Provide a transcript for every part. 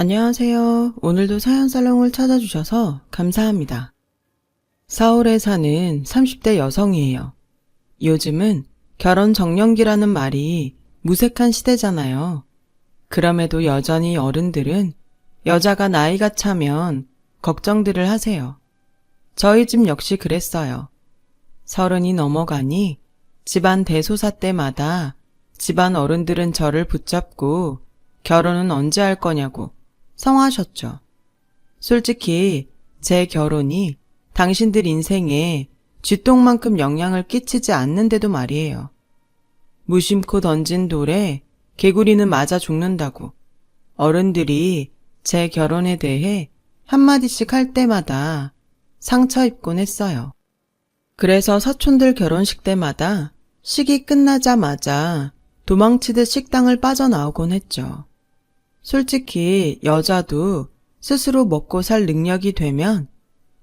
안녕하세요. 오늘도 사연살롱을 찾아주셔서 감사합니다. 서울에 사는 30대 여성이에요. 요즘은 결혼 정년기라는 말이 무색한 시대잖아요. 그럼에도 여전히 어른들은 여자가 나이가 차면 걱정들을 하세요. 저희 집 역시 그랬어요. 30이 넘어가니 집안 대소사 때마다 집안 어른들은 저를 붙잡고 결혼은 언제 할 거냐고 성화하셨죠. 솔직히 제 결혼이 당신들 인생에 쥐똥만큼 영향을 끼치지 않는데도 말이에요. 무심코 던진 돌에 개구리는 맞아 죽는다고 어른들이 제 결혼에 대해 한마디씩 할 때마다 상처 입곤 했어요. 그래서 사촌들 결혼식 때마다 식이 끝나자마자 도망치듯 식당을 빠져나오곤 했죠. 솔직히 여자도 스스로 먹고 살 능력이 되면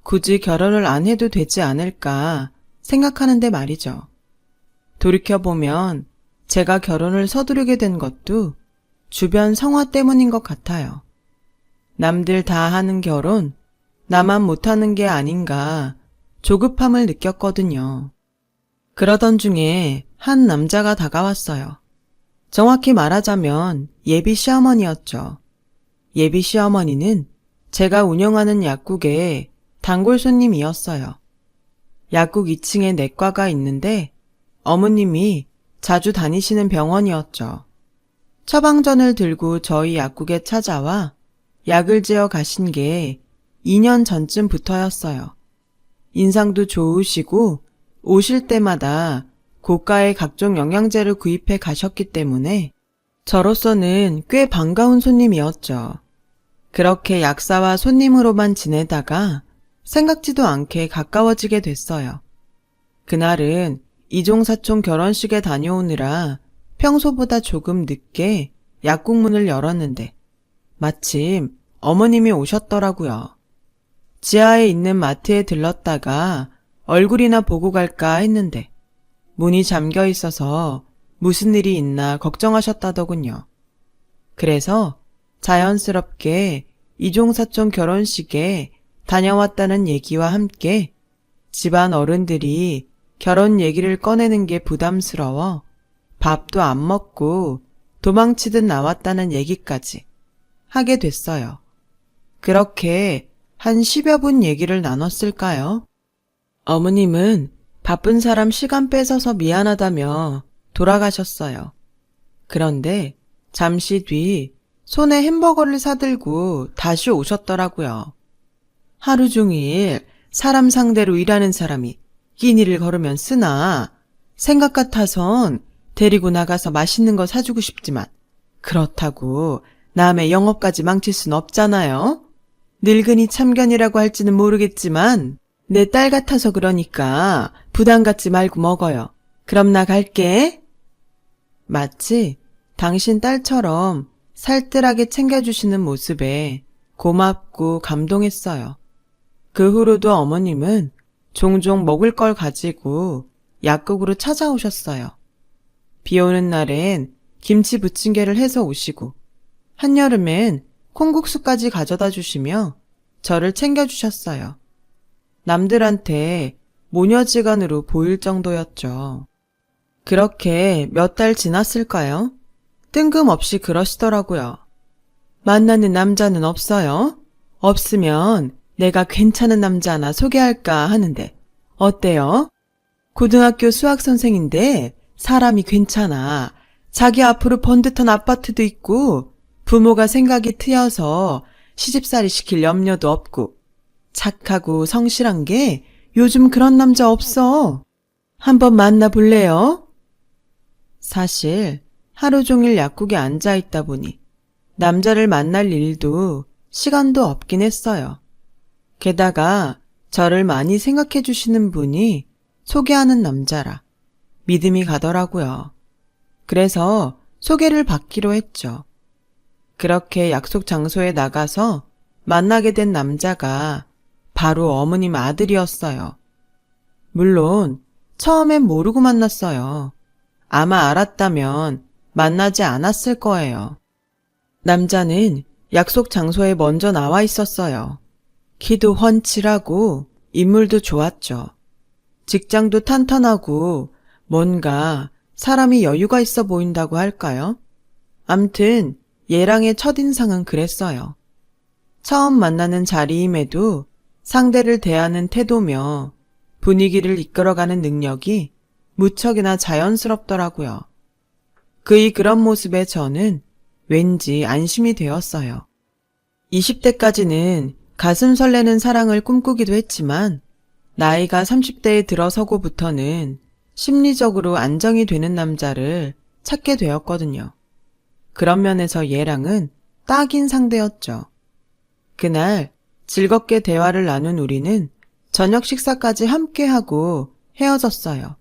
굳이 결혼을 안 해도 되지 않을까 생각하는데 말이죠. 돌이켜보면 제가 결혼을 서두르게 된 것도 주변 성화 때문인 것 같아요. 남들 다 하는 결혼, 나만 못하는 게 아닌가 조급함을 느꼈거든요. 그러던 중에 한 남자가 다가왔어요. 정확히 말하자면 예비 시어머니였죠. 예비 시어머니는 제가 운영하는 약국의 단골 손님이었어요. 약국 2층에 내과가 있는데 어머님이 자주 다니시는 병원이었죠. 처방전을 들고 저희 약국에 찾아와 약을 지어 가신 게 2년 전쯤부터였어요. 인상도 좋으시고 오실 때마다 고가의 각종 영양제를 구입해 가셨기 때문에 저로서는 꽤 반가운 손님이었죠. 그렇게 약사와 손님으로만 지내다가 생각지도 않게 가까워지게 됐어요. 그날은 이종사촌 결혼식에 다녀오느라 평소보다 조금 늦게 약국 문을 열었는데 마침 어머님이 오셨더라고요. 지하에 있는 마트에 들렀다가 얼굴이나 보고 갈까 했는데 문이 잠겨 있어서 무슨 일이 있나 걱정하셨다더군요. 그래서 자연스럽게 이종사촌 결혼식에 다녀왔다는 얘기와 함께 집안 어른들이 결혼 얘기를 꺼내는 게 부담스러워 밥도 안 먹고 도망치듯 나왔다는 얘기까지 하게 됐어요. 그렇게 한 10여 분 얘기를 나눴을까요? 어머님은 바쁜 사람 시간 뺏어서 미안하다며 돌아가셨어요. 그런데 잠시 뒤 손에 햄버거를 사들고 다시 오셨더라고요. 하루 종일 사람 상대로 일하는 사람이 끼니를 걸으면 쓰나 생각 같아선 데리고 나가서 맛있는 거 사주고 싶지만 그렇다고 남의 영업까지 망칠 순 없잖아요. 늙은이 참견이라고 할지는 모르겠지만 내 딸 같아서 그러니까 부담 갖지 말고 먹어요. 그럼 나 갈게. 마치 당신 딸처럼 살뜰하게 챙겨주시는 모습에 고맙고 감동했어요. 그 후로도 어머님은 종종 먹을 걸 가지고 약국으로 찾아오셨어요. 비 오는 날엔 김치 부침개를 해서 오시고 한여름엔 콩국수까지 가져다 주시며 저를 챙겨주셨어요. 남들한테 모녀지간으로 보일 정도였죠. 그렇게 몇 달 지났을까요? 뜬금없이 그러시더라고요. 만나는 남자는 없어요? 없으면 내가 괜찮은 남자 하나 소개할까 하는데 어때요? 고등학교 수학선생인데 사람이 괜찮아. 자기 앞으로 번듯한 아파트도 있고 부모가 생각이 트여서 시집살이 시킬 염려도 없고 착하고 성실한 게 요즘 그런 남자 없어. 한번 만나볼래요? 사실 하루 종일 약국에 앉아 있다 보니 남자를 만날 일도 시간도 없긴 했어요. 게다가 저를 많이 생각해 주시는 분이 소개하는 남자라 믿음이 가더라고요. 그래서 소개를 받기로 했죠. 그렇게 약속 장소에 나가서 만나게 된 남자가 바로 어머님 아들이었어요. 물론 처음엔 모르고 만났어요. 아마 알았다면 만나지 않았을 거예요. 남자는 약속 장소에 먼저 나와 있었어요. 키도 훤칠하고 인물도 좋았죠. 직장도 탄탄하고 뭔가 사람이 여유가 있어 보인다고 할까요? 암튼 얘랑의 첫인상은 그랬어요. 처음 만나는 자리임에도 상대를 대하는 태도며 분위기를 이끌어가는 능력이 무척이나 자연스럽더라고요. 그의 그런 모습에 저는 왠지 안심이 되었어요. 20대까지는 가슴 설레는 사랑을 꿈꾸기도 했지만 나이가 30대에 들어서고부터는 심리적으로 안정이 되는 남자를 찾게 되었거든요. 그런 면에서 얘랑은 딱인 상대였죠. 그날 즐겁게 대화를 나눈 우리는 저녁 식사까지 함께하고 헤어졌어요.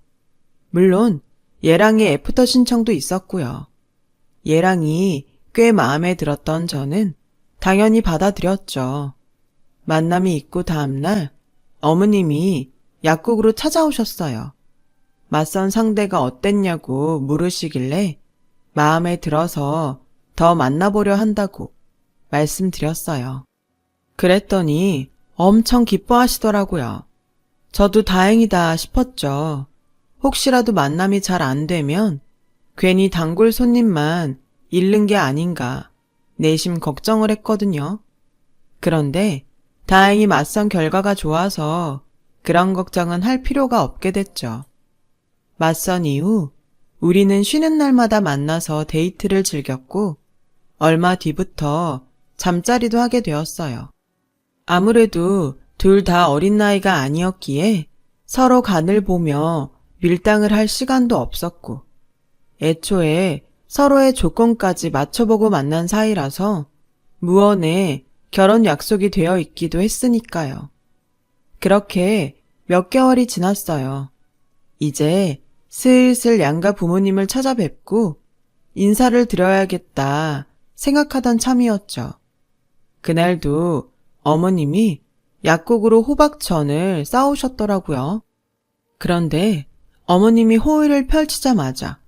물론 얘랑의 애프터 신청도 있었고요. 얘랑이 꽤 마음에 들었던 저는 당연히 받아들였죠. 만남이 있고 다음날 어머님이 약국으로 찾아오셨어요. 맞선 상대가 어땠냐고 물으시길래 마음에 들어서 더 만나보려 한다고 말씀드렸어요. 그랬더니 엄청 기뻐하시더라고요. 저도 다행이다 싶었죠. 혹시라도 만남이 잘 안 되면 괜히 단골 손님만 잃는 게 아닌가 내심 걱정을 했거든요. 그런데 다행히 맞선 결과가 좋아서 그런 걱정은 할 필요가 없게 됐죠. 맞선 이후 우리는 쉬는 날마다 만나서 데이트를 즐겼고 얼마 뒤부터 잠자리도 하게 되었어요. 아무래도 둘 다 어린 나이가 아니었기에 서로 간을 보며 밀당을 할 시간도 없었고 애초에 서로의 조건까지 맞춰보고 만난 사이라서 무언에 결혼 약속이 되어 있기도 했으니까요. 그렇게 몇 개월이 지났어요. 이제 슬슬 양가 부모님을 찾아뵙고 인사를 드려야겠다 생각하던 참이었죠. 그날도 어머님이 약국으로 호박전을 싸오셨더라고요. 그런데 어머님이 호의를 펼치자마자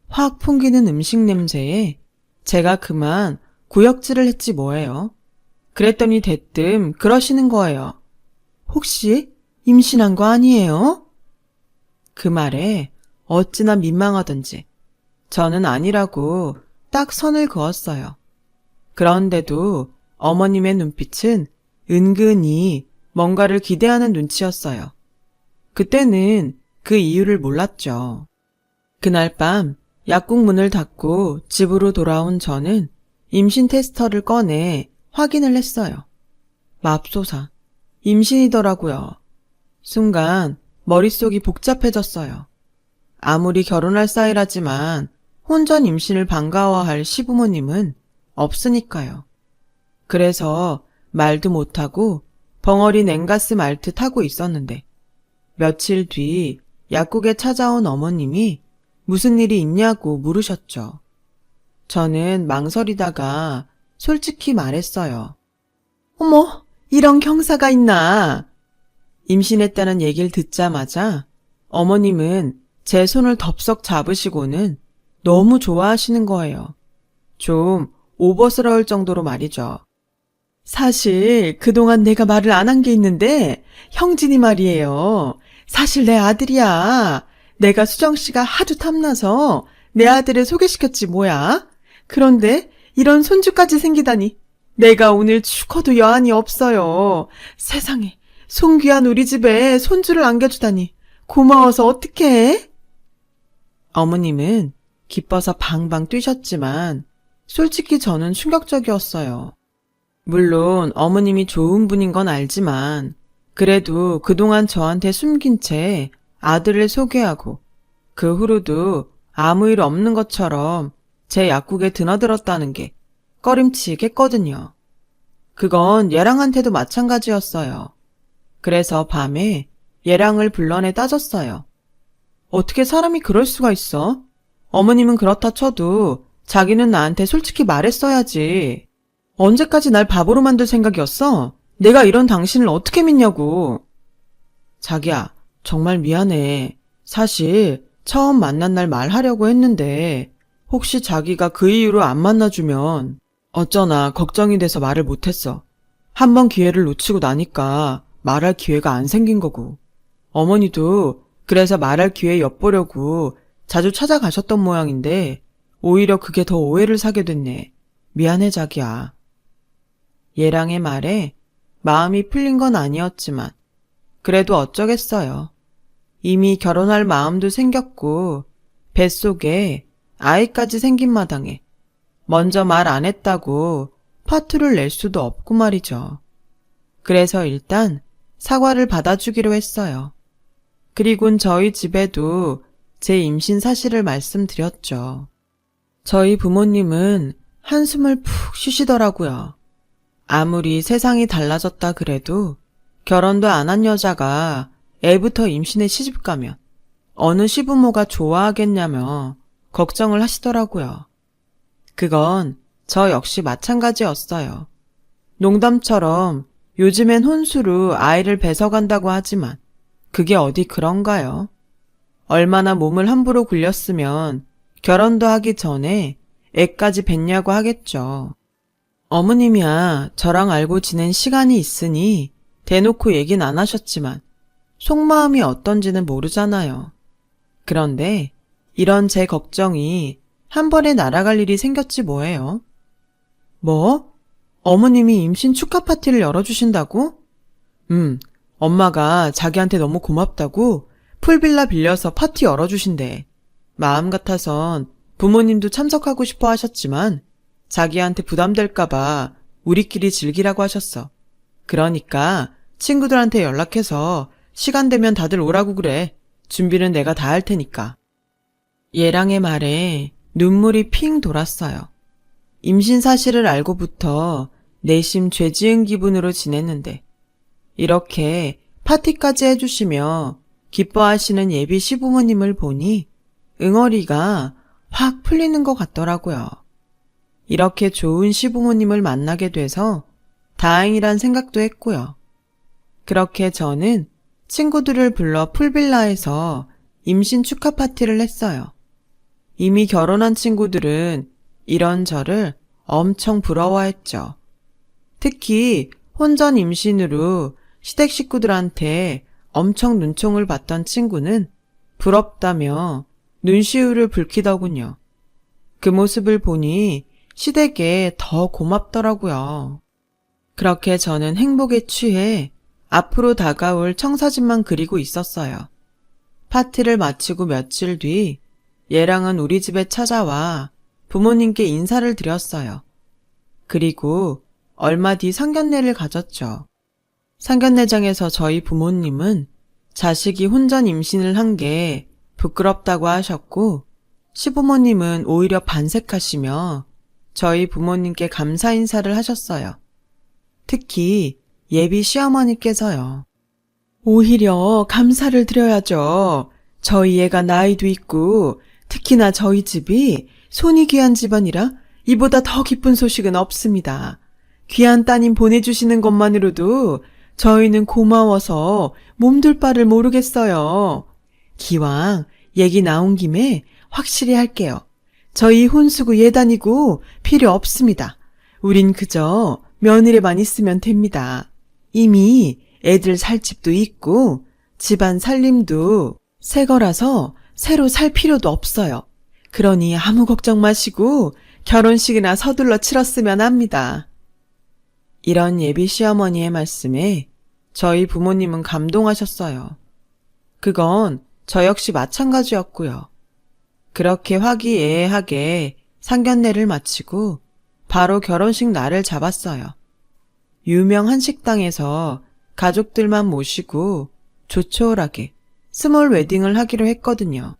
확 풍기는 음식 냄새에 제가 그만 구역질을 했지 뭐예요. 그랬더니 대뜸 그러시는 거예요. 혹시 임신한 거 아니에요? 그 말에 어찌나 민망하던지 저는 아니라고 딱 선을 그었어요. 그런데도 어머님의 눈빛은 은근히 뭔가를 기대하는 눈치였어요. 그때는 그 이유를 몰랐죠. 그날 밤 약국 문을 닫고 집으로 돌아온 저는 임신 테스터를 꺼내 확인을 했어요. 맙소사, 임신이더라고요. 순간 머릿속이 복잡해졌어요. 아무리 결혼할 사이라지만 혼전 임신을 반가워할 시부모님은 없으니까요. 그래서 말도 못하고 벙어리 냉가스 말듯 하고 있었는데 며칠 뒤 약국에 찾아온 어머님이 무슨 일이 있냐고 물으셨죠. 저는 망설이다가 솔직히 말했어요. 어머, 이런 경사가 있나? 임신했다는 얘기를 듣자마자 어머님은 제 손을 덥석 잡으시고는 너무 좋아하시는 거예요. 좀 오버스러울 정도로 말이죠. 사실 그동안 내가 말을 안 한 게 있는데 형진이 말이에요. 사실 내 아들이야. 내가 수정씨가 하도 탐나서 내 아들을 소개시켰지 뭐야. 그런데 이런 손주까지 생기다니. 내가 오늘 죽어도 여한이 없어요. 세상에 손귀한 우리 집에 손주를 안겨주다니. 고마워서 어떡해? 어머님은 기뻐서 방방 뛰셨지만 솔직히 저는 충격적이었어요. 물론 어머님이 좋은 분인 건 알지만 그래도 그동안 저한테 숨긴 채 아들을 소개하고 그 후로도 아무 일 없는 것처럼 제 약국에 드나들었다는 게 꺼림칙했거든요. 그건 얘랑한테도 마찬가지였어요. 그래서 밤에 얘랑을 불러내 따졌어요. 어떻게 사람이 그럴 수가 있어? 어머님은 그렇다 쳐도 자기는 나한테 솔직히 말했어야지. 언제까지 날 바보로 만들 생각이었어? 내가 이런 당신을 어떻게 믿냐고. 자기야, 정말 미안해. 사실 처음 만난 날 말하려고 했는데 혹시 자기가 그 이유로 안 만나주면 어쩌나 걱정이 돼서 말을 못했어. 한 번 기회를 놓치고 나니까 말할 기회가 안 생긴 거고. 어머니도 그래서 말할 기회 엿보려고 자주 찾아가셨던 모양인데 오히려 그게 더 오해를 사게 됐네. 미안해 자기야. 얘랑의 말에 마음이 풀린 건 아니었지만 그래도 어쩌겠어요. 이미 결혼할 마음도 생겼고 뱃속에 아이까지 생긴 마당에 먼저 말 안 했다고 파투를 낼 수도 없고 말이죠. 그래서 일단 사과를 받아주기로 했어요. 그리곤 저희 집에도 제 임신 사실을 말씀드렸죠. 저희 부모님은 한숨을 푹 쉬시더라고요. 아무리 세상이 달라졌다 그래도 결혼도 안 한 여자가 애부터 임신해 시집 가면 어느 시부모가 좋아하겠냐며 걱정을 하시더라고요. 그건 저 역시 마찬가지였어요. 농담처럼 요즘엔 혼수로 아이를 뺏어간다고 하지만 그게 어디 그런가요? 얼마나 몸을 함부로 굴렸으면 결혼도 하기 전에 애까지 뱉냐고 하겠죠. 어머님이야 저랑 알고 지낸 시간이 있으니 대놓고 얘긴 안 하셨지만 속마음이 어떤지는 모르잖아요. 그런데 이런 제 걱정이 한 번에 날아갈 일이 생겼지 뭐예요. 뭐? 어머님이 임신 축하 파티를 열어주신다고? 엄마가 자기한테 너무 고맙다고 풀빌라 빌려서 파티 열어주신대. 마음 같아선 부모님도 참석하고 싶어 하셨지만 자기한테 부담될까봐 우리끼리 즐기라고 하셨어. 그러니까 친구들한테 연락해서 시간 되면 다들 오라고 그래. 준비는 내가 다 할 테니까. 얘랑의 말에 눈물이 핑 돌았어요. 임신 사실을 알고부터 내심 죄 지은 기분으로 지냈는데 이렇게 파티까지 해주시며 기뻐하시는 예비 시부모님을 보니 응어리가 확 풀리는 것 같더라고요. 이렇게 좋은 시부모님을 만나게 돼서 다행이란 생각도 했고요. 그렇게 저는 친구들을 불러 풀빌라에서 임신 축하 파티를 했어요. 이미 결혼한 친구들은 이런 저를 엄청 부러워했죠. 특히 혼전 임신으로 시댁 식구들한테 엄청 눈총을 받던 친구는 부럽다며 눈시울을 붉히더군요. 그 모습을 보니 시댁에 더 고맙더라고요. 그렇게 저는 행복에 취해 앞으로 다가올 청사진만 그리고 있었어요. 파티를 마치고 며칠 뒤 얘랑은 우리 집에 찾아와 부모님께 인사를 드렸어요. 그리고 얼마 뒤 상견례를 가졌죠. 상견례장에서 저희 부모님은 자식이 혼전 임신을 한 게 부끄럽다고 하셨고 시부모님은 오히려 반색하시며 저희 부모님께 감사 인사를 하셨어요. 특히 예비 시어머니께서요. 오히려 감사를 드려야죠. 저희 애가 나이도 있고 특히나 저희 집이 손이 귀한 집안이라 이보다 더 기쁜 소식은 없습니다. 귀한 따님 보내주시는 것만으로도 저희는 고마워서 몸둘 바를 모르겠어요. 기왕 얘기 나온 김에 확실히 할게요. 저희 혼수고 예단이고 필요 없습니다. 우린 그저 며느리만 있으면 됩니다. 이미 애들 살 집도 있고 집안 살림도 새 거라서 새로 살 필요도 없어요. 그러니 아무 걱정 마시고 결혼식이나 서둘러 치렀으면 합니다. 이런 예비 시어머니의 말씀에 저희 부모님은 감동하셨어요. 그건 저 역시 마찬가지였고요. 그렇게 화기애애하게 상견례를 마치고 바로 결혼식 날을 잡았어요. 유명 한식당에서 가족들만 모시고 조촐하게 스몰 웨딩을 하기로 했거든요.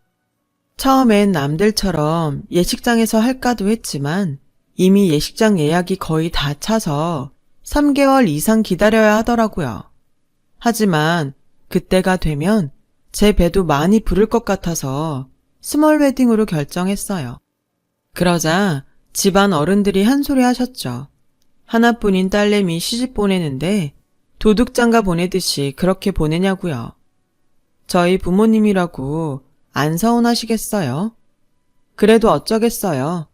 처음엔 남들처럼 예식장에서 할까도 했지만 이미 예식장 예약이 거의 다 차서 3개월 이상 기다려야 하더라고요. 하지만 그때가 되면 제 배도 많이 부를 것 같아서 스몰 웨딩으로 결정했어요. 그러자 집안 어른들이 한 소리 하셨죠. 하나뿐인 딸내미 시집 보내는데 도둑장가 보내듯이 그렇게 보내냐고요. 저희 부모님이라고 안 서운하시겠어요? 그래도 어쩌겠어요.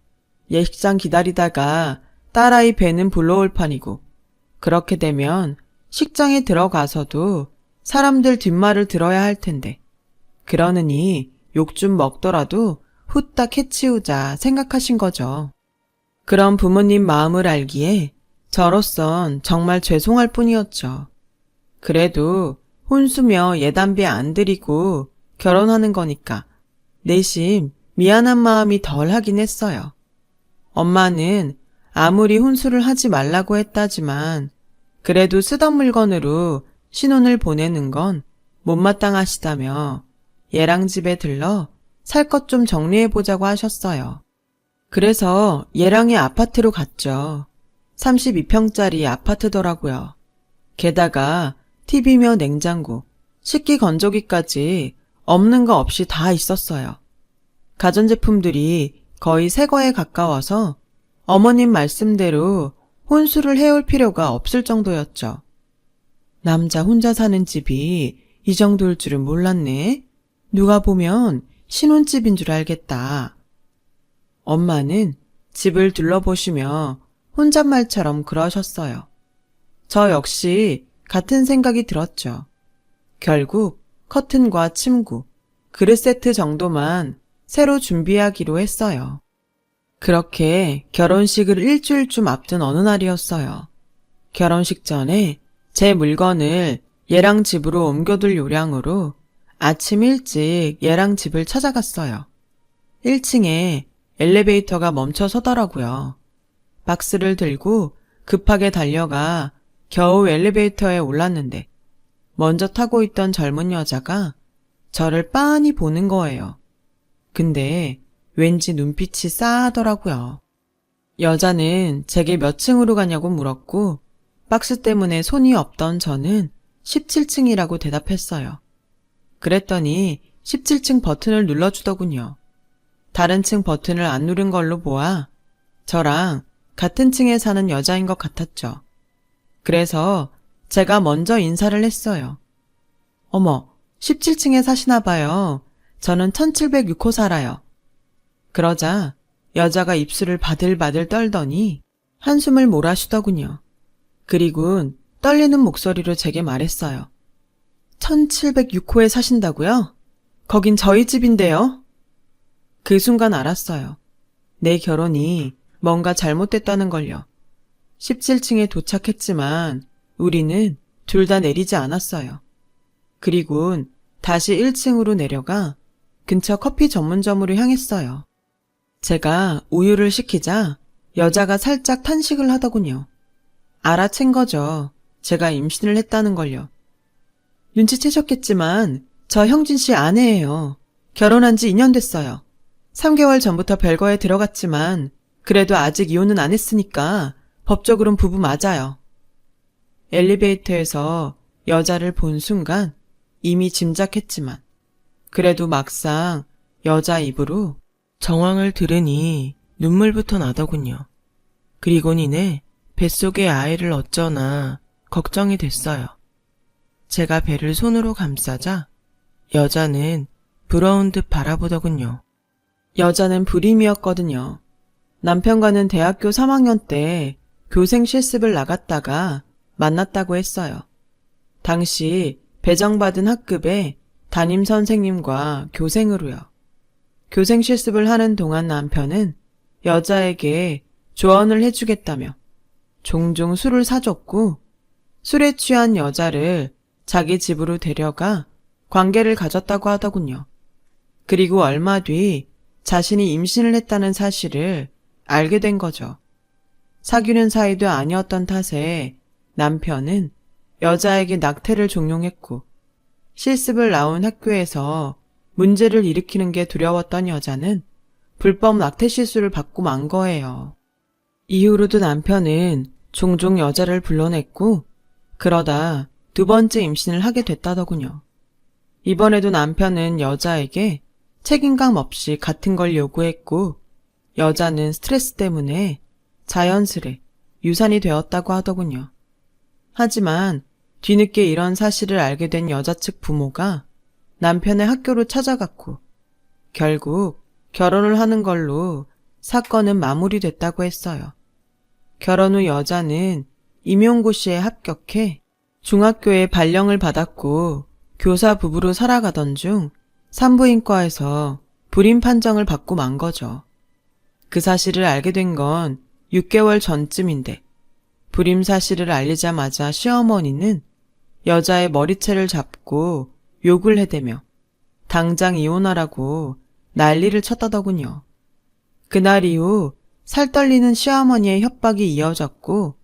예식장 기다리다가 딸아이 배는 불러올 판이고, 그렇게 되면 식장에 들어가서도 사람들 뒷말을 들어야 할 텐데, 그러느니 욕 좀 먹더라도 후딱 해치우자 생각하신 거죠. 그런 부모님 마음을 알기에 저로선 정말 죄송할 뿐이었죠. 그래도 혼수며 예단비 안 드리고 결혼하는 거니까 내심 미안한 마음이 덜 하긴 했어요. 엄마는 아무리 혼수를 하지 말라고 했다지만 그래도 쓰던 물건으로 신혼을 보내는 건 못마땅하시다며 얘랑 집에 들러 살 것 좀 정리해보자고 하셨어요. 그래서 얘랑의 아파트로 갔죠. 32평짜리 아파트더라고요. 게다가 TV며 냉장고, 식기 건조기까지 없는 거 없이 다 있었어요. 가전제품들이 거의 새 거에 가까워서 어머님 말씀대로 혼수를 해올 필요가 없을 정도였죠. 남자 혼자 사는 집이 이 정도일 줄은 몰랐네. 누가 보면 신혼집인 줄 알겠다. 엄마는 집을 둘러보시며 혼잣말처럼 그러셨어요. 저 역시 같은 생각이 들었죠. 결국 커튼과 침구, 그릇 세트 정도만 새로 준비하기로 했어요. 그렇게 결혼식을 일주일쯤 앞둔 어느 날이었어요. 결혼식 전에 제 물건을 얘랑 집으로 옮겨둘 요량으로 아침 일찍 얘랑 집을 찾아갔어요. 1층에 엘리베이터가 멈춰 서더라고요. 박스를 들고 급하게 달려가 겨우 엘리베이터에 올랐는데 먼저 타고 있던 젊은 여자가 저를 빤히 보는 거예요. 근데 왠지 눈빛이 싸하더라고요. 여자는 제게 몇 층으로 가냐고 물었고 박스 때문에 손이 없던 저는 17층이라고 대답했어요. 그랬더니 17층 버튼을 눌러주더군요. 다른 층 버튼을 안 누른 걸로 보아 저랑 같은 층에 사는 여자인 것 같았죠. 그래서 제가 먼저 인사를 했어요. 어머, 17층에 사시나 봐요. 저는 1706호 살아요. 그러자 여자가 입술을 바들바들 떨더니 한숨을 몰아쉬더군요. 그리곤 떨리는 목소리로 제게 말했어요. 1706호에 사신다고요? 거긴 저희 집인데요. 그 순간 알았어요. 내 결혼이 뭔가 잘못됐다는 걸요. 17층에 도착했지만 우리는 둘 다 내리지 않았어요. 그리곤 다시 1층으로 내려가 근처 커피 전문점으로 향했어요. 제가 우유를 시키자 여자가 살짝 탄식을 하더군요. 알아챈 거죠. 제가 임신을 했다는 걸요. 눈치채셨겠지만 저 형진 씨 아내예요. 결혼한 지 2년 됐어요. 3개월 전부터 별거에 들어갔지만 그래도 아직 이혼은 안 했으니까 법적으론 부부 맞아요. 엘리베이터에서 여자를 본 순간 이미 짐작했지만 그래도 막상 여자 입으로 정황을 들으니 눈물부터 나더군요. 그리곤 이내 뱃속의 아이를 어쩌나 걱정이 됐어요. 제가 배를 손으로 감싸자 여자는 부러운 듯 바라보더군요. 여자는 불임이었거든요. 남편과는 대학교 3학년 때 교생 실습을 나갔다가 만났다고 했어요. 당시 배정받은 학급에 담임 선생님과 교생으로요. 교생 실습을 하는 동안 남편은 여자에게 조언을 해주겠다며 종종 술을 사줬고 술에 취한 여자를 자기 집으로 데려가 관계를 가졌다고 하더군요. 그리고 얼마 뒤 자신이 임신을 했다는 사실을 알게 된 거죠. 사귀는 사이도 아니었던 탓에 남편은 여자에게 낙태를 종용했고 실습을 나온 학교에서 문제를 일으키는 게 두려웠던 여자는 불법 낙태 시술을 받고 만 거예요. 이후로도 남편은 종종 여자를 불러냈고 그러다 2번째 임신을 하게 됐다더군요. 이번에도 남편은 여자에게 책임감 없이 같은 걸 요구했고 여자는 스트레스 때문에 자연스레 유산이 되었다고 하더군요. 하지만 뒤늦게 이런 사실을 알게 된 여자 측 부모가 남편의 학교로 찾아갔고 결국 결혼을 하는 걸로 사건은 마무리됐다고 했어요. 결혼 후 여자는 임용고시에 합격해 중학교에 발령을 받았고 교사 부부로 살아가던 중 산부인과에서 불임 판정을 받고 만 거죠. 그 사실을 알게 된 건 6개월 전쯤인데 불임 사실을 알리자마자 시어머니는 여자의 머리채를 잡고 욕을 해대며 당장 이혼하라고 난리를 쳤다더군요. 그날 이후 살떨리는 시어머니의 협박이 이어졌고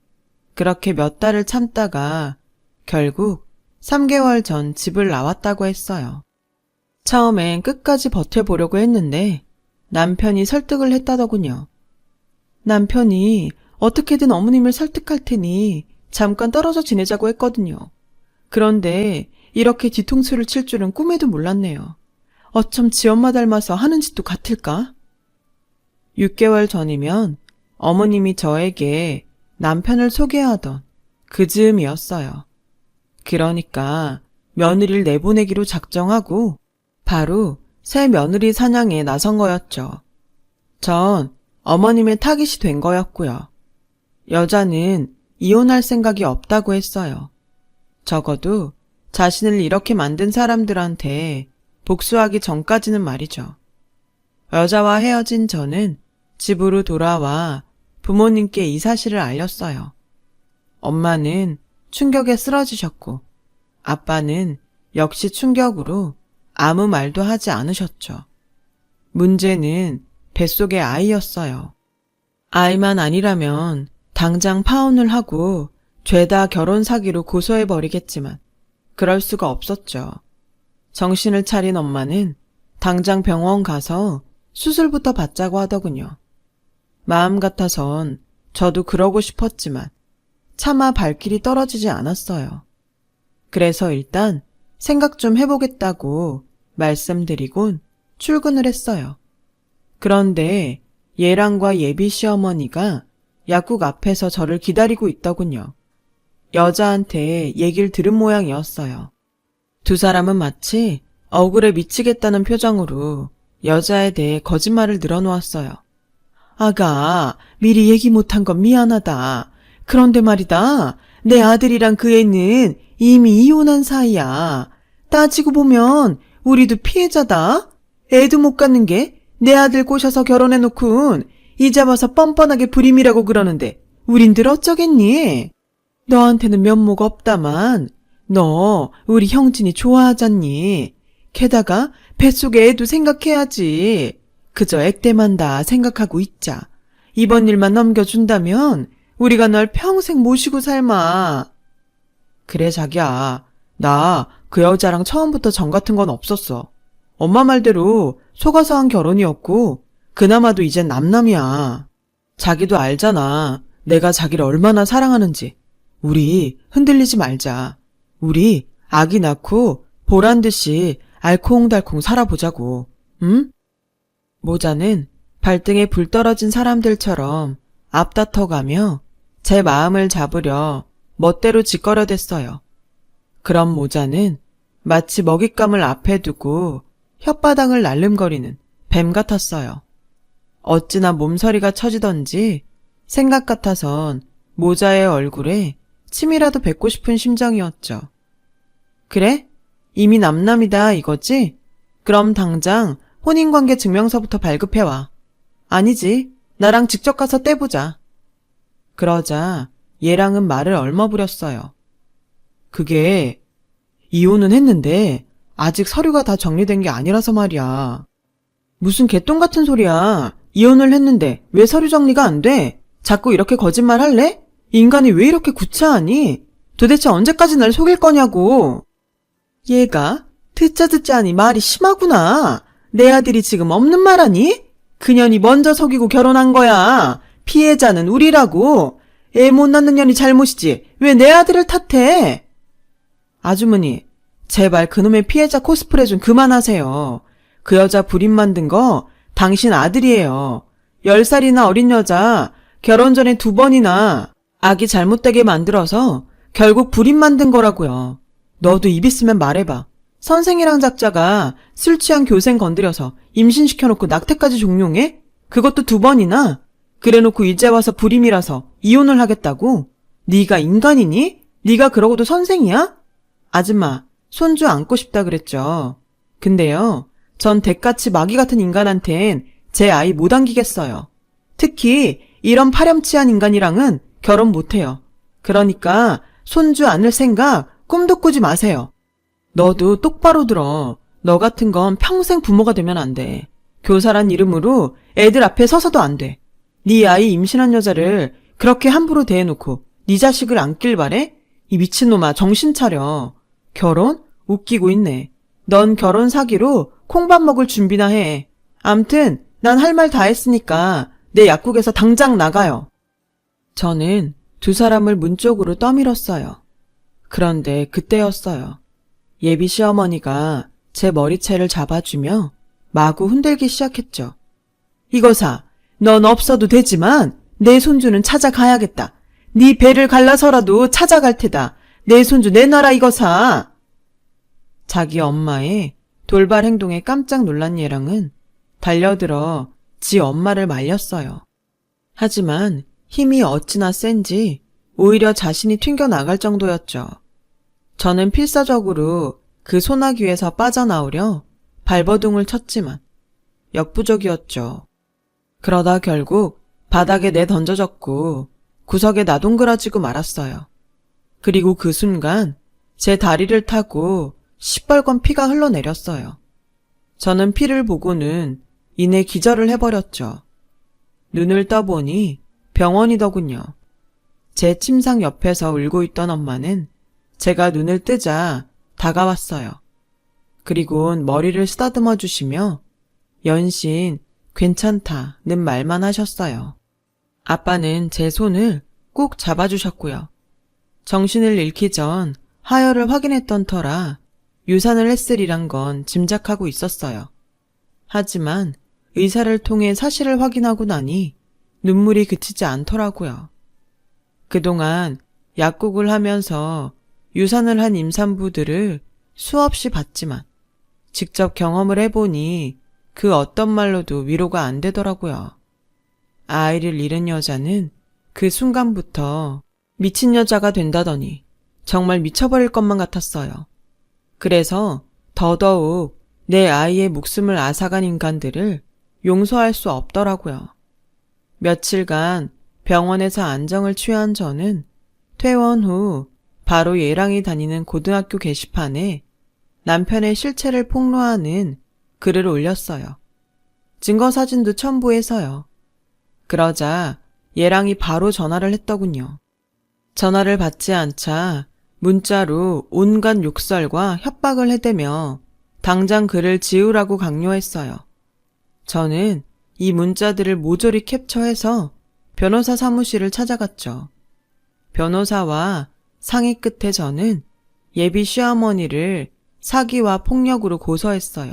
그렇게 몇 달을 참다가 결국 3개월 전 집을 나왔다고 했어요. 처음엔 끝까지 버텨보려고 했는데 남편이 설득을 했다더군요. 남편이 어떻게든 어머님을 설득할 테니 잠깐 떨어져 지내자고 했거든요. 그런데 이렇게 뒤통수를 칠 줄은 꿈에도 몰랐네요. 어쩜 지 엄마 닮아서 하는 짓도 같을까? 6개월 전이면 어머님이 저에게 남편을 소개하던 그 즈음이었어요. 그러니까 며느리를 내보내기로 작정하고 바로 새 며느리 사냥에 나선 거였죠. 전 어머님의 타깃이 된 거였고요. 여자는 이혼할 생각이 없다고 했어요. 적어도 자신을 이렇게 만든 사람들한테 복수하기 전까지는 말이죠. 여자와 헤어진 저는 집으로 돌아와 부모님께 이 사실을 알렸어요. 엄마는 충격에 쓰러지셨고 아빠는 역시 충격으로 아무 말도 하지 않으셨죠. 문제는 뱃속의 아이였어요. 아이만 아니라면 당장 파혼을 하고 죄다 결혼 사기로 고소해버리겠지만 그럴 수가 없었죠. 정신을 차린 엄마는 당장 병원 가서 수술부터 받자고 하더군요. 마음 같아선 저도 그러고 싶었지만 차마 발길이 떨어지지 않았어요. 그래서 일단 생각 좀 해보겠다고 말씀드리곤 출근을 했어요. 그런데 예랑과 예비 시어머니가 약국 앞에서 저를 기다리고 있더군요. 여자한테 얘기를 들은 모양이었어요. 두 사람은 마치 억울해 미치겠다는 표정으로 여자에 대해 거짓말을 늘어놓았어요. 아가, 미리 얘기 못한 건 미안하다. 그런데 말이다, 내 아들이랑 그 애는 이미 이혼한 사이야. 따지고 보면 우리도 피해자다. 애도 못 갖는 게 내 아들 꼬셔서 결혼해놓군 이제 와서 뻔뻔하게 불임이라고 그러는데 우린들 어쩌겠니? 너한테는 면목 없다만 너 우리 형진이 좋아하잖니. 게다가 뱃속에 애도 생각해야지. 그저 액땜만 다 생각하고 있자. 이번 일만 넘겨준다면 우리가 널 평생 모시고 살마. 그래 자기야, 나 그 여자랑 처음부터 정 같은 건 없었어. 엄마 말대로 속아서 한 결혼이었고 그나마도 이젠 남남이야. 자기도 알잖아. 내가 자기를 얼마나 사랑하는지. 우리 흔들리지 말자. 우리 아기 낳고 보란듯이 알콩달콩 살아보자고. 응? 모자는 발등에 불 떨어진 사람들처럼 앞다퉈가며 제 마음을 잡으려 멋대로 짓거려댔어요. 그럼 모자는 마치 먹잇감을 앞에 두고 혓바닥을 날름거리는 뱀 같았어요. 어찌나 몸서리가 처지던지 생각 같아선 모자의 얼굴에 침이라도 뱉고 싶은 심정이었죠. 그래? 이미 남남이다 이거지? 그럼 당장 혼인관계 증명서부터 발급해와. 아니지, 나랑 직접 가서 떼보자. 그러자 얘랑은 말을 얼머부렸어요. 그게 이혼은 했는데 아직 서류가 다 정리된 게 아니라서 말이야. 무슨 개똥 같은 소리야. 이혼을 했는데 왜 서류 정리가 안 돼? 자꾸 이렇게 거짓말 할래? 인간이 왜 이렇게 구차하니? 도대체 언제까지 날 속일 거냐고. 얘가 듣자 하니 말이 심하구나. 내 아들이 지금 없는 말하니? 그년이 먼저 속이고 결혼한 거야. 피해자는 우리라고. 애 못 낳는 년이 잘못이지. 왜 내 아들을 탓해? 아주머니, 제발 그놈의 피해자 코스프레 좀 그만하세요. 그 여자 불임 만든 거 당신 아들이에요. 10살이나 어린 여자 결혼 전에 2번이나 아기 잘못되게 만들어서 결국 불임 만든 거라고요. 너도 입 있으면 말해봐. 선생이랑 작자가 술 취한 교생 건드려서 임신시켜놓고 낙태까지 종용해? 그것도 2번이나? 그래놓고 이제 와서 불임이라서 이혼을 하겠다고? 네가 인간이니? 네가 그러고도 선생이야? 아줌마, 손주 안고 싶다 그랬죠. 근데요, 전 댁같이 마귀 같은 인간한텐 제 아이 못 안기겠어요. 특히 이런 파렴치한 인간이랑은 결혼 못해요. 그러니까 손주 안을 생각 꿈도 꾸지 마세요. 너도 똑바로 들어. 너 같은 건 평생 부모가 되면 안 돼. 교사란 이름으로 애들 앞에 서서도 안 돼. 네 아이 임신한 여자를 그렇게 함부로 대해놓고 네 자식을 안길 바래? 이 미친놈아, 정신 차려. 결혼? 웃기고 있네. 넌 결혼 사기로 콩밥 먹을 준비나 해. 암튼 난 할 말 다 했으니까 내 약국에서 당장 나가요. 저는 두 사람을 문 쪽으로 떠밀었어요. 그런데 그때였어요. 예비 시어머니가 제 머리채를 잡아주며 마구 흔들기 시작했죠. 이거사, 넌 없어도 되지만 내 손주는 찾아가야겠다. 네 배를 갈라서라도 찾아갈 테다. 내 손주 내놔라 이거사. 자기 엄마의 돌발 행동에 깜짝 놀란 얘랑은 달려들어 지 엄마를 말렸어요. 하지만 힘이 어찌나 센지 오히려 자신이 튕겨나갈 정도였죠. 저는 필사적으로 그 소나기에서 빠져나오려 발버둥을 쳤지만 역부족이었죠. 그러다 결국 바닥에 내던져졌고 구석에 나동그러지고 말았어요. 그리고 그 순간 제 다리를 타고 시뻘건 피가 흘러내렸어요. 저는 피를 보고는 이내 기절을 해버렸죠. 눈을 떠보니 병원이더군요. 제 침상 옆에서 울고 있던 엄마는 제가 눈을 뜨자 다가왔어요. 그리곤 머리를 쓰다듬어 주시며 연신 괜찮다는 말만 하셨어요. 아빠는 제 손을 꼭 잡아주셨고요. 정신을 잃기 전 하혈을 확인했던 터라 유산을 했으리란 건 짐작하고 있었어요. 하지만 의사를 통해 사실을 확인하고 나니 눈물이 그치지 않더라고요. 그동안 약국을 하면서 유산을 한 임산부들을 수없이 봤지만 직접 경험을 해보니 그 어떤 말로도 위로가 안 되더라고요. 아이를 잃은 여자는 그 순간부터 미친 여자가 된다더니 정말 미쳐버릴 것만 같았어요. 그래서 더더욱 내 아이의 목숨을 앗아간 인간들을 용서할 수 없더라고요. 며칠간 병원에서 안정을 취한 저는 퇴원 후 바로 얘랑이 다니는 고등학교 게시판에 남편의 실체를 폭로하는 글을 올렸어요. 증거사진도 첨부해서요. 그러자 얘랑이 바로 전화를 했더군요. 전화를 받지 않자 문자로 온갖 욕설과 협박을 해대며 당장 글을 지우라고 강요했어요. 저는 이 문자들을 모조리 캡처해서 변호사 사무실을 찾아갔죠. 변호사와 상의 끝에 저는 예비 시어머니를 사기와 폭력으로 고소했어요.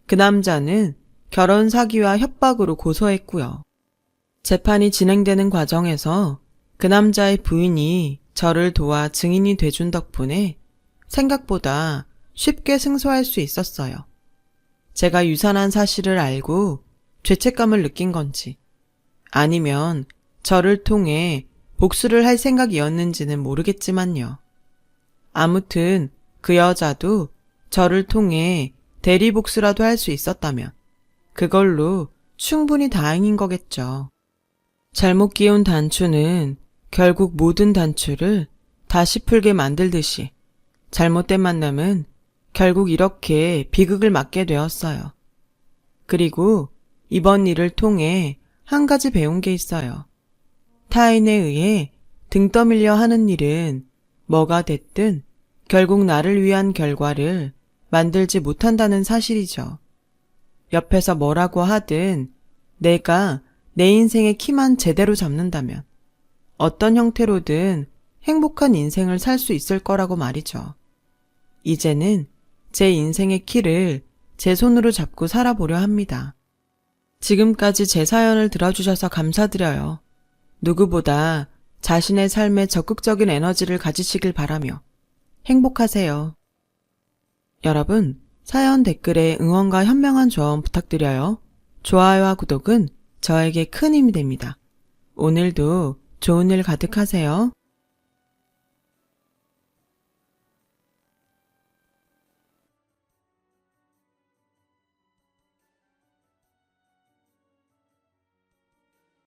그 남자는 결혼 사기와 협박으로 고소했고요. 재판이 진행되는 과정에서 그 남자의 부인이 저를 도와 증인이 돼준 덕분에 생각보다 쉽게 승소할 수 있었어요. 제가 유산한 사실을 알고 죄책감을 느낀 건지 아니면 저를 통해 복수를 할 생각이었는지는 모르겠지만요. 아무튼 그 여자도 저를 통해 대리복수라도 할 수 있었다면 그걸로 충분히 다행인 거겠죠. 잘못 끼운 단추는 결국 모든 단추를 다시 풀게 만들듯이 잘못된 만남은 결국 이렇게 비극을 맞게 되었어요. 그리고 이번 일을 통해 한 가지 배운 게 있어요. 타인에 의해 등 떠밀려 하는 일은 뭐가 됐든 결국 나를 위한 결과를 만들지 못한다는 사실이죠. 옆에서 뭐라고 하든 내가 내 인생의 키만 제대로 잡는다면 어떤 형태로든 행복한 인생을 살 수 있을 거라고 말이죠. 이제는 제 인생의 키를 제 손으로 잡고 살아보려 합니다. 지금까지 제 사연을 들어주셔서 감사드려요. 누구보다 자신의 삶에 적극적인 에너지를 가지시길 바라며 행복하세요. 여러분, 사연 댓글에 응원과 현명한 조언 부탁드려요. 좋아요와 구독은 저에게 큰 힘이 됩니다. 오늘도 좋은 일 가득하세요.